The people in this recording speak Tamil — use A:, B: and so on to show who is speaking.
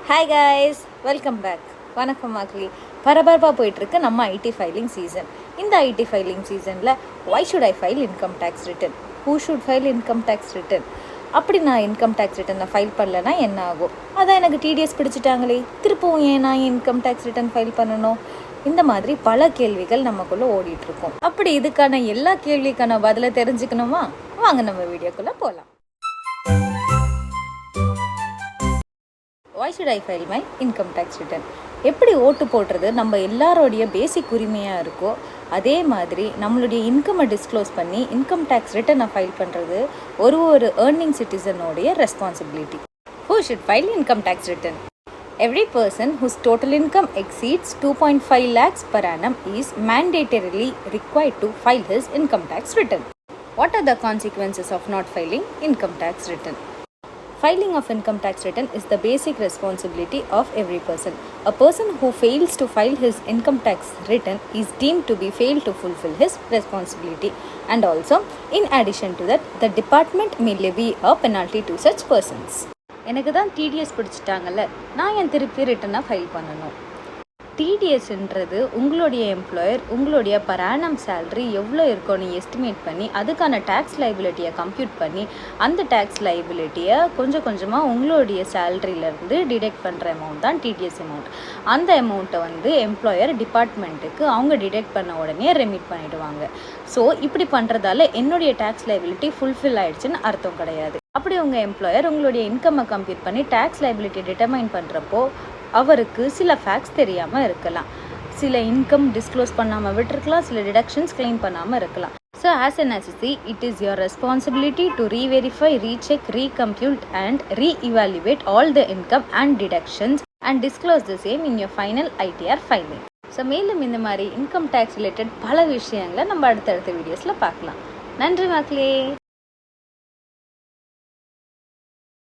A: Hi guys, welcome back. வணக்கம் மக்களே. பரபரப்பாக போயிட்டுருக்கு நம்ம ஐடி ஃபைலிங் சீசன். இந்த ஐடி ஃபைலிங் சீசனில் why should I file income tax return, who should file income tax return, அப்படி நான் இன்கம் டேக்ஸ் ரிட்டனை ஃபைல் பண்ணலைன்னா என்ன ஆகும், அதான் எனக்கு டிடிஎஸ் பிடிச்சிட்டாங்களே, திருப்பவும் ஏன் நான் இன்கம் டேக்ஸ் ரிட்டன் ஃபைல் பண்ணணும், இந்த மாதிரி பல கேள்விகள் நமக்குள்ளே ஓடிட்டுருக்கோம். அப்படி இதுக்கான எல்லா கேள்விக்கான பதிலை தெரிஞ்சுக்கணுமா? வாங்க நம்ம வீடியோக்குள்ளே போகலாம். Why should I file my income tax return? எப்படி ஓட்டு போடுறது நம்ம எல்லாரோடைய பேசிக் உரிமையாக இருக்கோ அதே மாதிரி நம்மளுடைய இன்கம்மை டிஸ்க்ளோஸ் பண்ணி இன்கம் டேக்ஸ் ரிட்டனை ஃபைல் பண்ணுறது ஒரு ஏர்னிங் சிட்டிசனோடைய responsibility. Who should file income tax return? Every person whose total income exceeds 2.5 lakhs per annum is mandatorily required to file his income tax return. What are the consequences of not filing income tax return? Filing of income tax return is the basic responsibility of every person. A person who fails to file his income tax return is deemed to be failed to fulfill his responsibility. And also, in addition to that, the department may levy a penalty to such persons. எனக்கு தான் டிடிஎஸ் பிடிச்சிட்டாங்கல்ல, நான் என் திருப்பி ரிட்டனாக ஃபைல் பண்ணணும். டிடிஎஸ்ன்றது உங்களுடைய எம்ப்ளாயர் உங்களுடைய பர் ஆனம் சேலரி எவ்வளோ இருக்கும்னு எஸ்டிமேட் பண்ணி அதுக்கான டேக்ஸ் லைபிலிட்டியை கம்ப்யூட் பண்ணி அந்த டேக்ஸ் லைபிலிட்டியை கொஞ்சம் கொஞ்சமாக உங்களுடைய சேலரியிலேருந்து டிடெக்ட் பண்ணுற அமௌண்ட் தான் டிடிஎஸ் அமௌண்ட். அந்த அமௌண்ட்டை எம்ப்ளாயர் டிபார்ட்மெண்ட்டுக்கு அவங்க டிடெக்ட் பண்ண உடனே ரெமிட் பண்ணிவிடுவாங்க. ஸோ இப்படி பண்ணுறதால என்னுடைய டேக்ஸ் லைபிலிட்டி ஃபுல்ஃபில் ஆகிடுச்சின்னு அர்த்தம் கிடையாது. அப்படி உங்கள் எம்ப்ளாயர் உங்களுடைய இன்கம்மை கம்ப்யூட் பண்ணி டேக்ஸ் லைபிலிட்டி டிட்டர்மைன் பண்ணுறப்போ அவருக்கு சில ஃபேக்ட்ஸ் தெரியாமல் இருக்கலாம், சில இன்கம் டிஸ்க்ளோஸ் பண்ணாமல் விட்டுருக்கலாம், சில டிடக்ஷன்ஸ் கிளைம் பண்ணாமல் இருக்கலாம். So as an assessee, it is your responsibility to re-verify, recheck, recompute and re-evaluate all the income and deductions and disclose the same in your final ITR filing. So மேலும் இந்த மாதிரி இன்கம் டேக்ஸ் ரிலேட்டட் பல விஷயங்களை நம்ம அடுத்தடுத்த வீடியோஸில் பார்க்கலாம். நன்றி மக்களே.